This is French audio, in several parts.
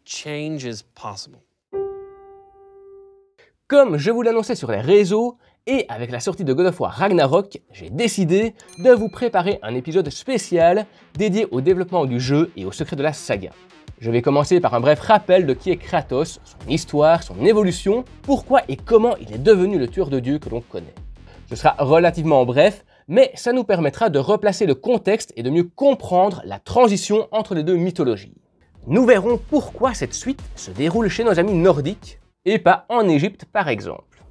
change is possible. Comme je vous l'annonçais sur les réseaux, et avec la sortie de God of War Ragnarok, j'ai décidé de vous préparer un épisode spécial dédié au développement du jeu et aux secrets de la saga. Je vais commencer par un bref rappel de qui est Kratos, son histoire, son évolution, pourquoi et comment il est devenu le tueur de dieux que l'on connaît. Ce sera relativement bref, mais ça nous permettra de replacer le contexte et de mieux comprendre la transition entre les deux mythologies. Nous verrons pourquoi cette suite se déroule chez nos amis nordiques, et pas en Égypte par exemple.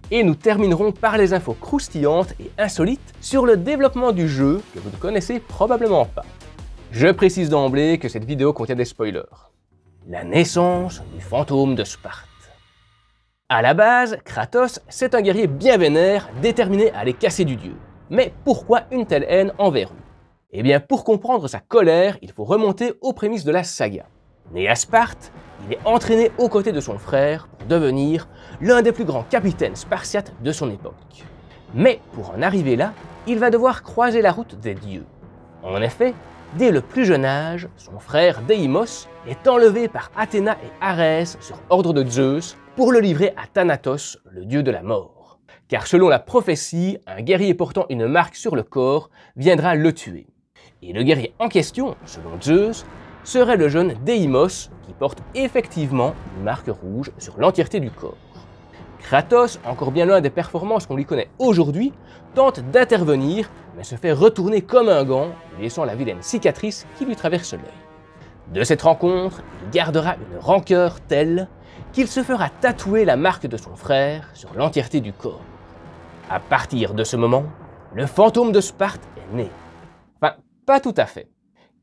Et nous terminerons par les infos croustillantes et insolites sur le développement du jeu que vous ne connaissez probablement pas. Je précise d'emblée que cette vidéo contient des spoilers. La naissance du fantôme de Sparte. À la base, Kratos, c'est un guerrier bien vénère, déterminé à aller casser du dieu. Mais pourquoi une telle haine envers lui? Eh bien, pour comprendre sa colère, il faut remonter aux prémices de la saga. Né à Sparte, il est entraîné aux côtés de son frère pour devenir l'un des plus grands capitaines spartiates de son époque. Mais pour en arriver là, il va devoir croiser la route des dieux. En effet, dès le plus jeune âge, son frère Deimos est enlevé par Athéna et Arès sur ordre de Zeus pour le livrer à Thanatos, le dieu de la mort. Car selon la prophétie, un guerrier portant une marque sur le corps viendra le tuer. Et le guerrier en question, selon Zeus, serait le jeune Deimos qui porte effectivement une marque rouge sur l'entièreté du corps. Kratos, encore bien loin des performances qu'on lui connaît aujourd'hui, tente d'intervenir, mais se fait retourner comme un gant, lui laissant la vilaine cicatrice qui lui traverse l'œil. De cette rencontre, il gardera une rancœur telle qu'il se fera tatouer la marque de son frère sur l'entièreté du corps. À partir de ce moment, le fantôme de Sparte est né. Enfin, pas tout à fait,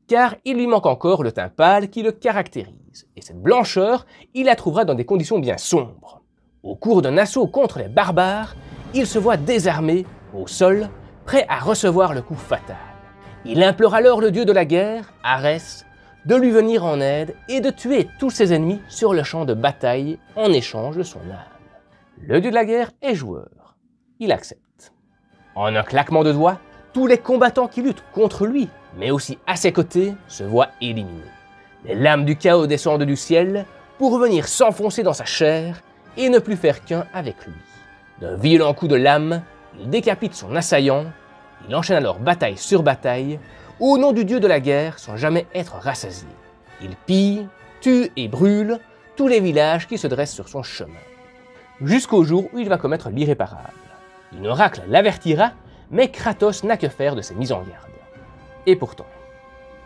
car il lui manque encore le teint pâle qui le caractérise, et cette blancheur, il la trouvera dans des conditions bien sombres. Au cours d'un assaut contre les barbares, il se voit désarmé, au sol, prêt à recevoir le coup fatal. Il implore alors le dieu de la guerre, Arès, de lui venir en aide et de tuer tous ses ennemis sur le champ de bataille en échange de son âme. Le dieu de la guerre est joueur. Il accepte. En un claquement de doigts, tous les combattants qui luttent contre lui, mais aussi à ses côtés, se voient éliminés. Les lames du chaos descendent du ciel pour venir s'enfoncer dans sa chair et ne plus faire qu'un avec lui. D'un violent coup de lame, il décapite son assaillant, il enchaîne alors bataille sur bataille, au nom du dieu de la guerre sans jamais être rassasié. Il pille, tue et brûle tous les villages qui se dressent sur son chemin. Jusqu'au jour où il va commettre l'irréparable. Une oracle l'avertira, mais Kratos n'a que faire de ses mises en garde. Et pourtant,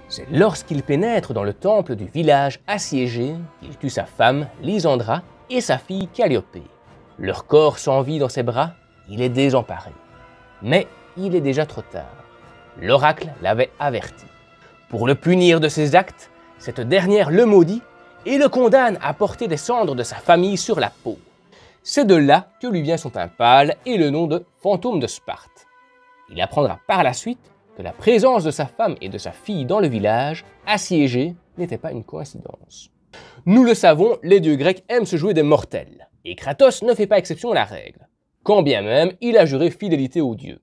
c'est lorsqu'il pénètre dans le temple du village assiégé qu'il tue sa femme, Lysandra, et sa fille Calliope. Leur corps sans vie dans ses bras, il est désemparé. Mais il est déjà trop tard. L'oracle l'avait averti. Pour le punir de ses actes, cette dernière le maudit et le condamne à porter les cendres de sa famille sur la peau. C'est de là que lui vient son teint pâle et le nom de fantôme de Sparte. Il apprendra par la suite que la présence de sa femme et de sa fille dans le village assiégé n'était pas une coïncidence. Nous le savons, les dieux grecs aiment se jouer des mortels, et Kratos ne fait pas exception à la règle, quand bien même il a juré fidélité aux dieux.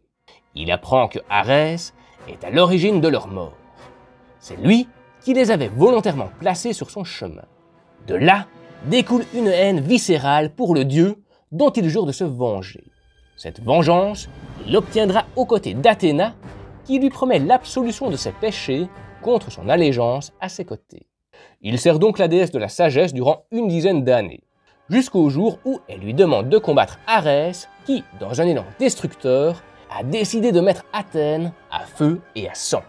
Il apprend que Arès est à l'origine de leur mort. C'est lui qui les avait volontairement placés sur son chemin. De là découle une haine viscérale pour le dieu dont il jure de se venger. Cette vengeance, il l'obtiendra aux côtés d'Athéna, qui lui promet l'absolution de ses péchés contre son allégeance à ses côtés. Il sert donc la déesse de la sagesse durant une dizaine d'années, jusqu'au jour où elle lui demande de combattre Arès, qui, dans un élan destructeur, a décidé de mettre Athènes à feu et à sang.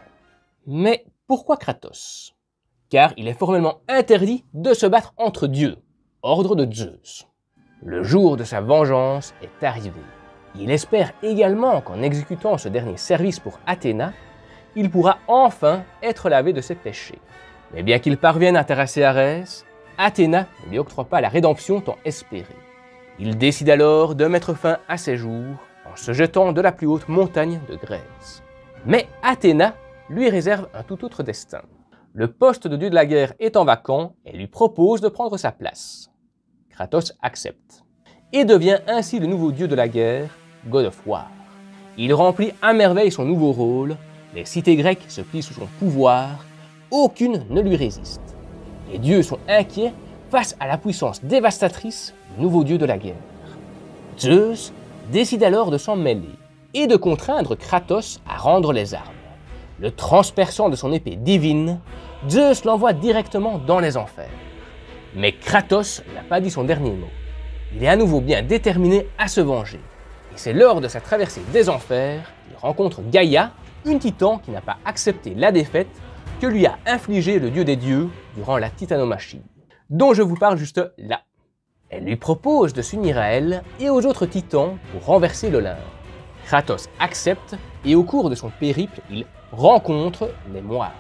Mais pourquoi Kratos? Car il est formellement interdit de se battre entre dieux, ordre de Zeus. Le jour de sa vengeance est arrivé. Il espère également qu'en exécutant ce dernier service pour Athéna, il pourra enfin être lavé de ses péchés. Mais bien qu'il parvienne à terrasser Arès, Athéna ne lui octroie pas la rédemption tant espérée. Il décide alors de mettre fin à ses jours en se jetant de la plus haute montagne de Grèce. Mais Athéna lui réserve un tout autre destin. Le poste de dieu de la guerre étant vacant, elle lui propose de prendre sa place. Kratos accepte et devient ainsi le nouveau dieu de la guerre, God of War. Il remplit à merveille son nouveau rôle, les cités grecques se plient sous son pouvoir, aucune ne lui résiste. Les dieux sont inquiets face à la puissance dévastatrice du nouveau dieu de la guerre. Zeus décide alors de s'en mêler et de contraindre Kratos à rendre les armes. Le transperçant de son épée divine, Zeus l'envoie directement dans les enfers. Mais Kratos n'a pas dit son dernier mot. Il est à nouveau bien déterminé à se venger. Et c'est lors de sa traversée des enfers qu'il rencontre Gaïa, une titan qui n'a pas accepté la défaite que lui a infligée le dieu des dieux durant la titanomachie, dont je vous parle juste là. Elle lui propose de s'unir à elle et aux autres titans pour renverser l'Olympe. Kratos accepte et au cours de son périple, il rencontre les moires,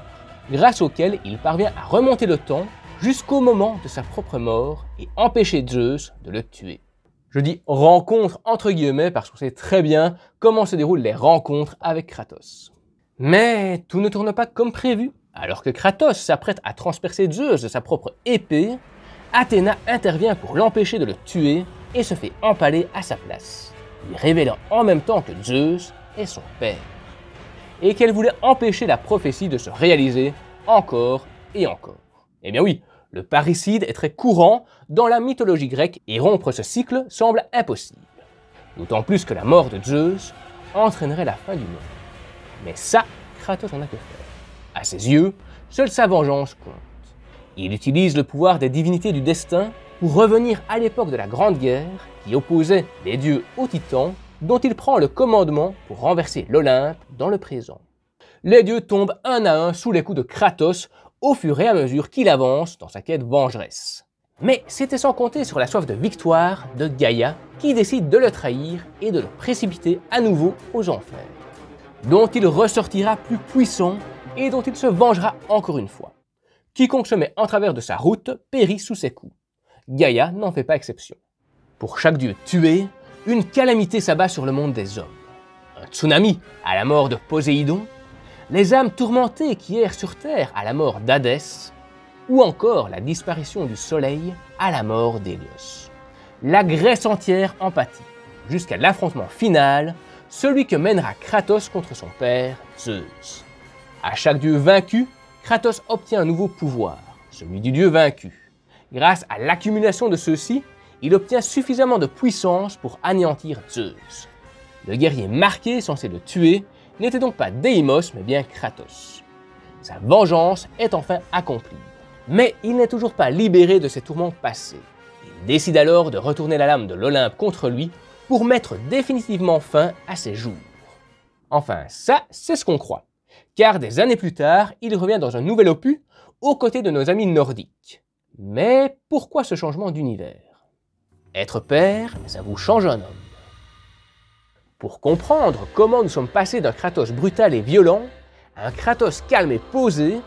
grâce auxquels il parvient à remonter le temps jusqu'au moment de sa propre mort et empêcher Zeus de le tuer. Je dis rencontre entre guillemets parce qu'on sait très bien comment se déroulent les rencontres avec Kratos. Mais tout ne tourne pas comme prévu. Alors que Kratos s'apprête à transpercer Zeus de sa propre épée, Athéna intervient pour l'empêcher de le tuer et se fait empaler à sa place, lui révélant en même temps que Zeus est son père, et qu'elle voulait empêcher la prophétie de se réaliser encore et encore. Eh bien oui, le parricide est très courant dans la mythologie grecque et rompre ce cycle semble impossible. D'autant plus que la mort de Zeus entraînerait la fin du monde. Mais ça, Kratos en a que faire. À ses yeux, seule sa vengeance compte. Il utilise le pouvoir des divinités du destin pour revenir à l'époque de la Grande Guerre qui opposait les dieux aux titans, dont il prend le commandement pour renverser l'Olympe dans le présent. Les dieux tombent un à un sous les coups de Kratos au fur et à mesure qu'il avance dans sa quête vengeresse. Mais c'était sans compter sur la soif de victoire de Gaïa qui décide de le trahir et de le précipiter à nouveau aux enfers, dont il ressortira plus puissant et dont il se vengera encore une fois. Quiconque se met en travers de sa route périt sous ses coups. Gaïa n'en fait pas exception. Pour chaque dieu tué, une calamité s'abat sur le monde des hommes. Un tsunami à la mort de Poséidon, les âmes tourmentées qui errent sur terre à la mort d'Hadès, ou encore la disparition du soleil à la mort d'Hélios. La Grèce entière en pâtit, jusqu'à l'affrontement final, celui que mènera Kratos contre son père, Zeus. À chaque dieu vaincu, Kratos obtient un nouveau pouvoir, celui du dieu vaincu. Grâce à l'accumulation de ceux-ci, il obtient suffisamment de puissance pour anéantir Zeus. Le guerrier marqué censé le tuer n'était donc pas Deimos, mais bien Kratos. Sa vengeance est enfin accomplie. Mais il n'est toujours pas libéré de ses tourments passés. Il décide alors de retourner la lame de l'Olympe contre lui pour mettre définitivement fin à ses jours. Enfin, ça, c'est ce qu'on croit. Car des années plus tard, il revient dans un nouvel opus aux côtés de nos amis nordiques. Mais pourquoi ce changement d'univers? Être père, ça vous change un homme. Pour comprendre comment nous sommes passés d'un Kratos brutal et violent à un Kratos calme et posé,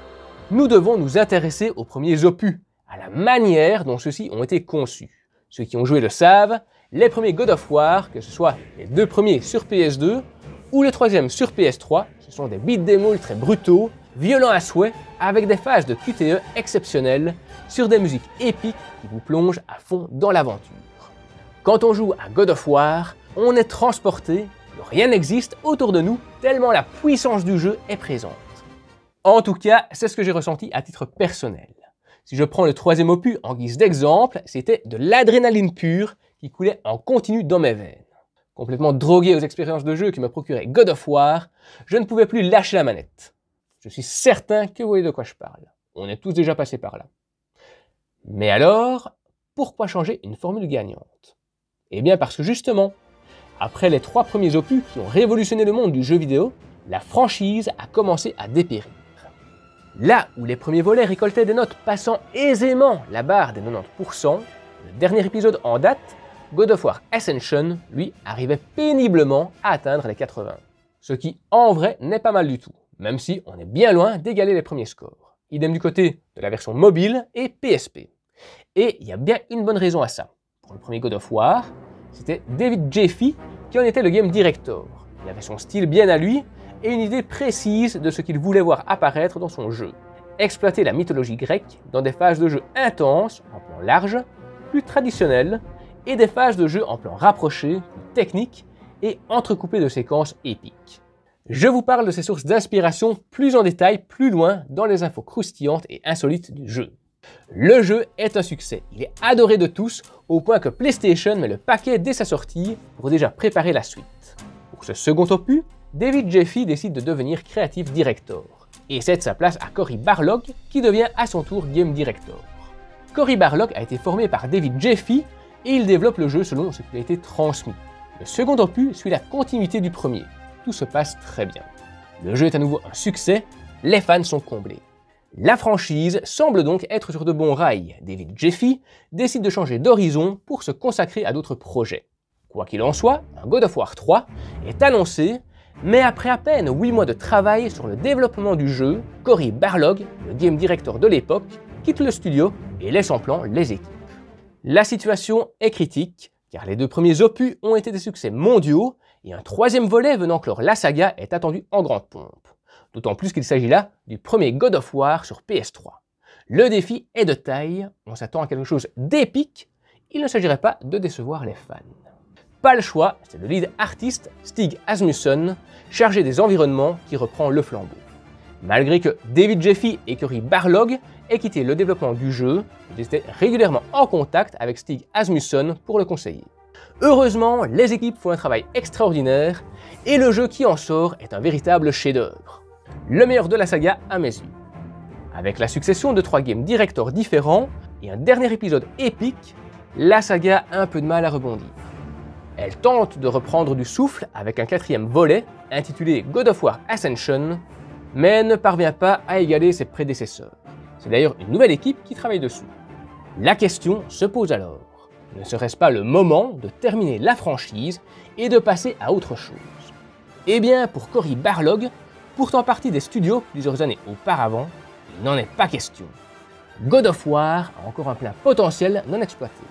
nous devons nous intéresser aux premiers opus, à la manière dont ceux-ci ont été conçus. Ceux qui ont joué le savent, les premiers God of War, que ce soit les deux premiers sur PS2 ou le troisième sur PS3, ce sont des beat'em all très brutaux, violents à souhait, avec des phases de QTE exceptionnelles, sur des musiques épiques qui vous plongent à fond dans l'aventure. Quand on joue à God of War, on est transporté, rien n'existe autour de nous, tellement la puissance du jeu est présente. En tout cas, c'est ce que j'ai ressenti à titre personnel. Si je prends le troisième opus en guise d'exemple, c'était de l'adrénaline pure qui coulait en continu dans mes veines. Complètement drogué aux expériences de jeu qui me procuraient God of War, je ne pouvais plus lâcher la manette. Je suis certain que vous voyez de quoi je parle. On est tous déjà passés par là. Mais alors, pourquoi changer une formule gagnante? Eh bien parce que justement, après les 3 premiers opus qui ont révolutionné le monde du jeu vidéo, la franchise a commencé à dépérir. Là où les premiers volets récoltaient des notes passant aisément la barre des 90%, le dernier épisode en date, God of War Ascension, lui, arrivait péniblement à atteindre les 80. Ce qui, en vrai, n'est pas mal du tout, même si on est bien loin d'égaler les premiers scores. Idem du côté de la version mobile et PSP. Et il y a bien une bonne raison à ça. Pour le premier God of War, c'était David Jaffe qui en était le game director. Il avait son style bien à lui et une idée précise de ce qu'il voulait voir apparaître dans son jeu. Exploiter la mythologie grecque dans des phases de jeu intenses, en plan large, plus traditionnelles, et des phases de jeu en plan rapproché, plus techniques et entrecoupées de séquences épiques. Je vous parle de ces sources d'inspiration plus en détail, plus loin dans les infos croustillantes et insolites du jeu. Le jeu est un succès, il est adoré de tous, au point que PlayStation met le paquet dès sa sortie pour déjà préparer la suite. Pour ce second opus, David Jaffe décide de devenir Creative Director, et cède sa place à Cory Barlog, qui devient à son tour Game Director. Cory Barlog a été formé par David Jaffe, et il développe le jeu selon ce qui lui a été transmis. Le second opus suit la continuité du premier, tout se passe très bien. Le jeu est à nouveau un succès, les fans sont comblés. La franchise semble donc être sur de bons rails. David Jaffe décide de changer d'horizon pour se consacrer à d'autres projets. Quoi qu'il en soit, un God of War 3 est annoncé, mais après à peine 8 mois de travail sur le développement du jeu, Cory Barlog, le game director de l'époque, quitte le studio et laisse en plan les équipes. La situation est critique, car les deux premiers opus ont été des succès mondiaux, et un troisième volet venant clore la saga est attendu en grande pompe. D'autant plus qu'il s'agit là du premier God of War sur PS3. Le défi est de taille, on s'attend à quelque chose d'épique, il ne s'agirait pas de décevoir les fans. Pas le choix, c'est le lead artiste Stig Asmussen, chargé des environnements, qui reprend le flambeau. Malgré que David Jaffe et Cory Barlog aient quitté le développement du jeu, ils étaient régulièrement en contact avec Stig Asmussen pour le conseiller. Heureusement, les équipes font un travail extraordinaire, et le jeu qui en sort est un véritable chef-d'œuvre. Le meilleur de la saga à mes yeux. Avec la succession de 3 game directors différents et un dernier épisode épique, la saga a un peu de mal à rebondir. Elle tente de reprendre du souffle avec un 4e volet intitulé God of War Ascension, mais ne parvient pas à égaler ses prédécesseurs. C'est d'ailleurs une nouvelle équipe qui travaille dessus. La question se pose alors, ne serait-ce pas le moment de terminer la franchise et de passer à autre chose? Eh bien, pour Cory Barlog, pourtant parti des studios plusieurs années auparavant, il n'en est pas question. God of War a encore un plein potentiel non exploité.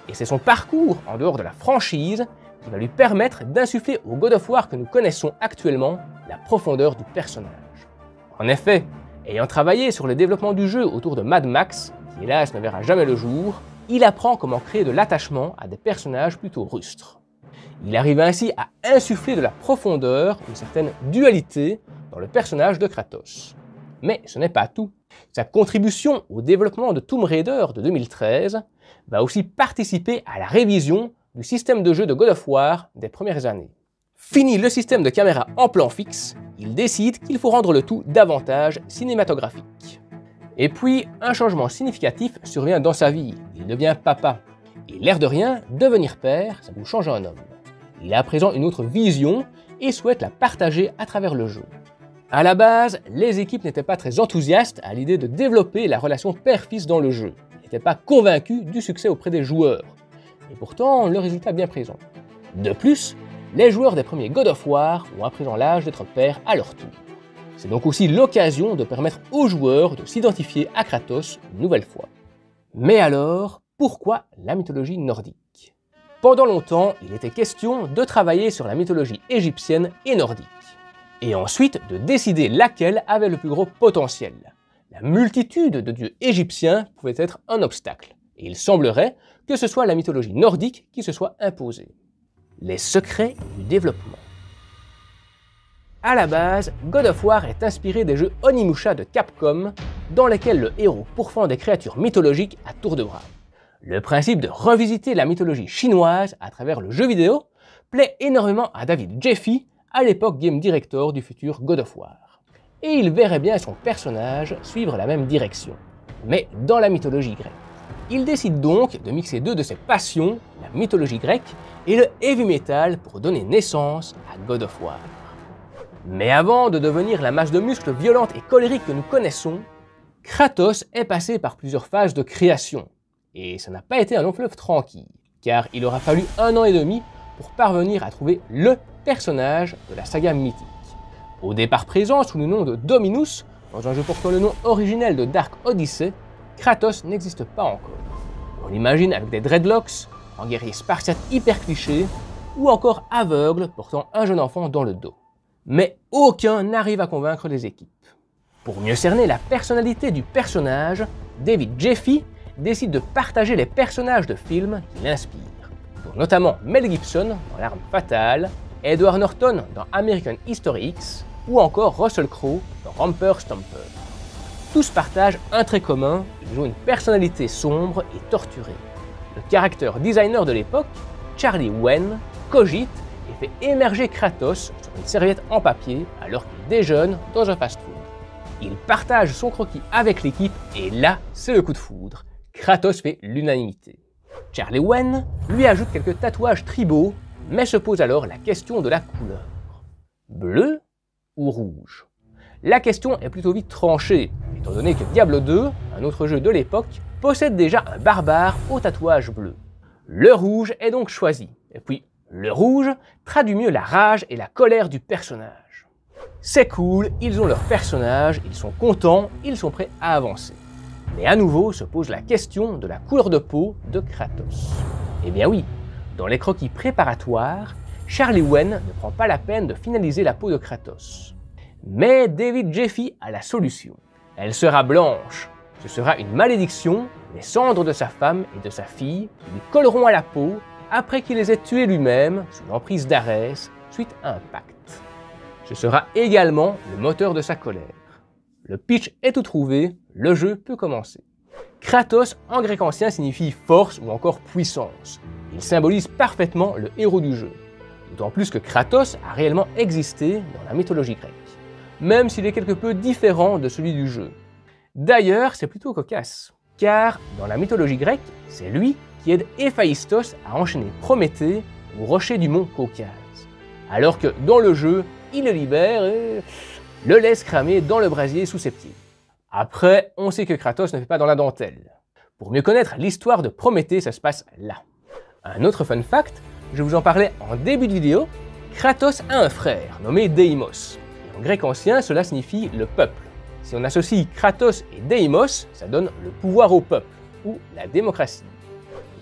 Et c'est son parcours en dehors de la franchise qui va lui permettre d'insuffler au God of War que nous connaissons actuellement la profondeur du personnage. En effet, ayant travaillé sur le développement du jeu autour de Mad Max, qui hélas ne verra jamais le jour, il apprend comment créer de l'attachement à des personnages plutôt rustres. Il arrive ainsi à insuffler de la profondeur, une certaine dualité, dans le personnage de Kratos. Mais ce n'est pas tout. Sa contribution au développement de Tomb Raider de 2013 va aussi participer à la révision du système de jeu de God of War des premières années. Fini le système de caméra en plan fixe, il décide qu'il faut rendre le tout davantage cinématographique. Et puis, un changement significatif survient dans sa vie, il devient papa. Et l'air de rien, devenir père, ça vous change en homme. Il a à présent une autre vision et souhaite la partager à travers le jeu. À la base, les équipes n'étaient pas très enthousiastes à l'idée de développer la relation père-fils dans le jeu. Ils n'étaient pas convaincus du succès auprès des joueurs. Et pourtant, le résultat est bien présent. De plus, les joueurs des premiers God of War ont à présent l'âge d'être pères à leur tour. C'est donc aussi l'occasion de permettre aux joueurs de s'identifier à Kratos une nouvelle fois. Mais alors, pourquoi la mythologie nordique? Pendant longtemps, il était question de travailler sur la mythologie égyptienne et nordique. Et ensuite de décider laquelle avait le plus gros potentiel. La multitude de dieux égyptiens pouvait être un obstacle, et il semblerait que ce soit la mythologie nordique qui se soit imposée. Les secrets du développement. À la base, God of War est inspiré des jeux Onimusha de Capcom, dans lesquels le héros pourfend des créatures mythologiques à tour de bras. Le principe de revisiter la mythologie chinoise à travers le jeu vidéo plaît énormément à David Jaffe, à l'époque game director du futur God of War. Et il verrait bien son personnage suivre la même direction, mais dans la mythologie grecque. Il décide donc de mixer deux de ses passions, la mythologie grecque et le heavy metal, pour donner naissance à God of War. Mais avant de devenir la masse de muscles violente et colérique que nous connaissons, Kratos est passé par plusieurs phases de création. Et ça n'a pas été un long fleuve tranquille, car il aura fallu 1 an et demi pour parvenir à trouver le personnage de la saga mythique. Au départ présent sous le nom de Dominus, dans un jeu portant le nom originel de Dark Odyssey, Kratos n'existe pas encore. On l'imagine avec des dreadlocks, en guerrier spartiate hyper cliché, ou encore aveugle portant un jeune enfant dans le dos. Mais aucun n'arrive à convaincre les équipes. Pour mieux cerner la personnalité du personnage, David Jaffe décide de partager les personnages de films qui l'inspirent, dont notamment Mel Gibson dans L'Arme Fatale, Edward Norton dans American History X, ou encore Russell Crowe dans Romper Stomper. tous partagent un trait commun, ils ont une personnalité sombre et torturée. Le character designer de l'époque, Charlie Wen, cogite et fait émerger Kratos sur une serviette en papier alors qu'il déjeune dans un fast-food. Il partage son croquis avec l'équipe et là, c'est le coup de foudre. Kratos fait l'unanimité. Charlie Wen lui ajoute quelques tatouages tribaux, mais se pose alors la question de la couleur. Bleu ou rouge? La question est plutôt vite tranchée, étant donné que Diablo 2, un autre jeu de l'époque, possède déjà un barbare au tatouage bleu. Le rouge est donc choisi, et puis le rouge traduit mieux la rage et la colère du personnage. C'est cool, ils ont leur personnage, ils sont contents, ils sont prêts à avancer. Mais à nouveau se pose la question de la couleur de peau de Kratos. Eh bien oui, dans les croquis préparatoires, Charlie Wen ne prend pas la peine de finaliser la peau de Kratos. Mais David Jaffe a la solution. Elle sera blanche. Ce sera une malédiction, les cendres de sa femme et de sa fille qui lui colleront à la peau après qu'il les ait tués lui-même sous l'emprise d'Arès suite à un pacte. Ce sera également le moteur de sa colère. Le pitch est tout trouvé, le jeu peut commencer. Kratos en grec ancien signifie force ou encore puissance. Il symbolise parfaitement le héros du jeu. D'autant plus que Kratos a réellement existé dans la mythologie grecque, même s'il est quelque peu différent de celui du jeu. D'ailleurs, c'est plutôt cocasse, car dans la mythologie grecque, c'est lui qui aide Héphaïstos à enchaîner Prométhée au rocher du mont Caucase. Alors que dans le jeu, il le libère et le laisse cramer dans le brasier sous ses pieds. Après, on sait que Kratos ne fait pas dans la dentelle. Pour mieux connaître l'histoire de Prométhée, ça se passe là. Un autre fun fact, je vous en parlais en début de vidéo, Kratos a un frère nommé Deimos. Et en grec ancien, cela signifie le peuple. Si on associe Kratos et Deimos, ça donne le pouvoir au peuple, ou la démocratie.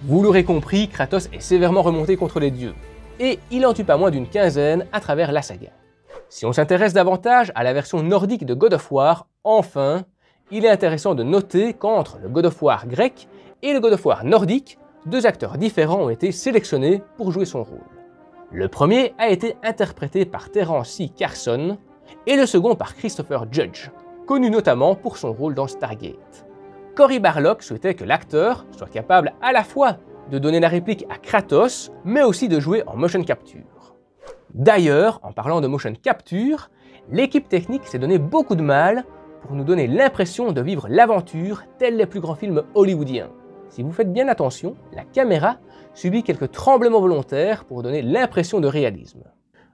Vous l'aurez compris, Kratos est sévèrement remonté contre les dieux, et il en tue pas moins d'une quinzaine à travers la saga. Si on s'intéresse davantage à la version nordique de God of War, enfin, il est intéressant de noter qu'entre le God of War grec et le God of War nordique, deux acteurs différents ont été sélectionnés pour jouer son rôle. Le premier a été interprété par Terence C. Carson et le second par Christopher Judge, connu notamment pour son rôle dans Stargate. Cory Barlog souhaitait que l'acteur soit capable à la fois de donner la réplique à Kratos, mais aussi de jouer en motion capture. D'ailleurs, en parlant de motion capture, l'équipe technique s'est donné beaucoup de mal pour nous donner l'impression de vivre l'aventure tels les plus grands films hollywoodiens. Si vous faites bien attention, la caméra subit quelques tremblements volontaires pour donner l'impression de réalisme.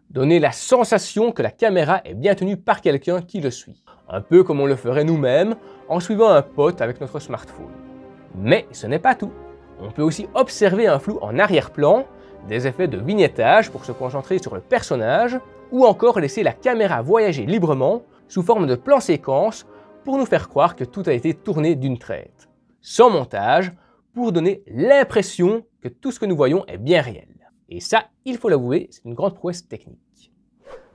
Donner la sensation que la caméra est bien tenue par quelqu'un qui le suit. Un peu comme on le ferait nous-mêmes en suivant un pote avec notre smartphone. Mais ce n'est pas tout. On peut aussi observer un flou en arrière-plan, des effets de vignettage pour se concentrer sur le personnage, ou encore laisser la caméra voyager librement sous forme de plan séquence pour nous faire croire que tout a été tourné d'une traite. Sans montage, pour donner l'impression que tout ce que nous voyons est bien réel. Et ça, il faut l'avouer, c'est une grande prouesse technique.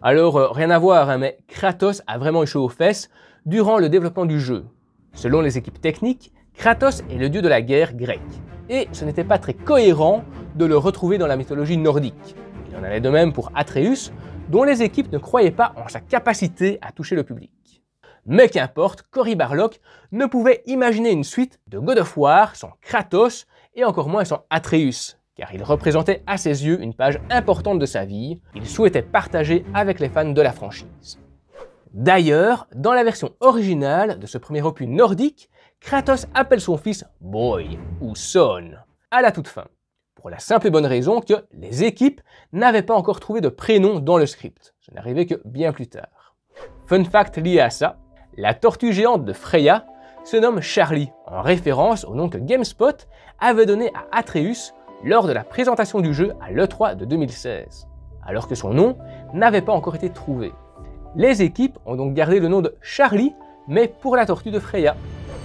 Alors, rien à voir, hein, mais Kratos a vraiment eu chaud aux fesses durant le développement du jeu. Selon les équipes techniques, Kratos est le dieu de la guerre grecque. Et ce n'était pas très cohérent de le retrouver dans la mythologie nordique. Il en allait de même pour Atreus, dont les équipes ne croyaient pas en sa capacité à toucher le public. Mais qu'importe, Cory Barlog ne pouvait imaginer une suite de God of War sans Kratos et encore moins sans Atreus, car il représentait à ses yeux une page importante de sa vie, il souhaitait partager avec les fans de la franchise. D'ailleurs, dans la version originale de ce premier opus nordique, Kratos appelle son fils Boy ou Son à la toute fin, pour la simple et bonne raison que les équipes n'avaient pas encore trouvé de prénom dans le script, ce n'arrivait que bien plus tard. Fun fact lié à ça, la tortue géante de Freya se nomme Charlie, en référence au nom que GameSpot avait donné à Atreus lors de la présentation du jeu à l'E3 de 2016, alors que son nom n'avait pas encore été trouvé. Les équipes ont donc gardé le nom de Charlie, mais pour la tortue de Freya.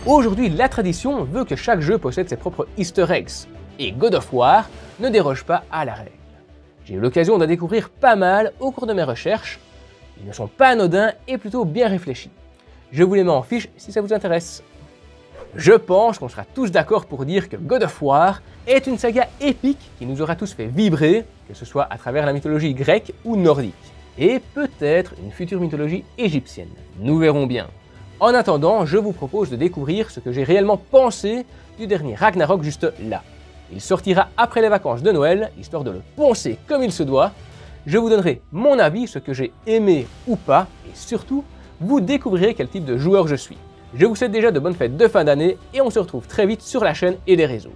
Aujourd'hui, la tradition veut que chaque jeu possède ses propres easter eggs, et God of War ne déroge pas à la règle. J'ai eu l'occasion d'en découvrir pas mal au cours de mes recherches. Ils ne sont pas anodins et plutôt bien réfléchis. Je vous les mets en fiche si ça vous intéresse. Je pense qu'on sera tous d'accord pour dire que God of War est une saga épique qui nous aura tous fait vibrer, que ce soit à travers la mythologie grecque ou nordique, et peut-être une future mythologie égyptienne. Nous verrons bien. En attendant, je vous propose de découvrir ce que j'ai réellement pensé du dernier Ragnarok juste là. Il sortira après les vacances de Noël, histoire de le poncer comme il se doit. Je vous donnerai mon avis, ce que j'ai aimé ou pas, et surtout, vous découvrirez quel type de joueur je suis. Je vous souhaite déjà de bonnes fêtes de fin d'année et on se retrouve très vite sur la chaîne et les réseaux.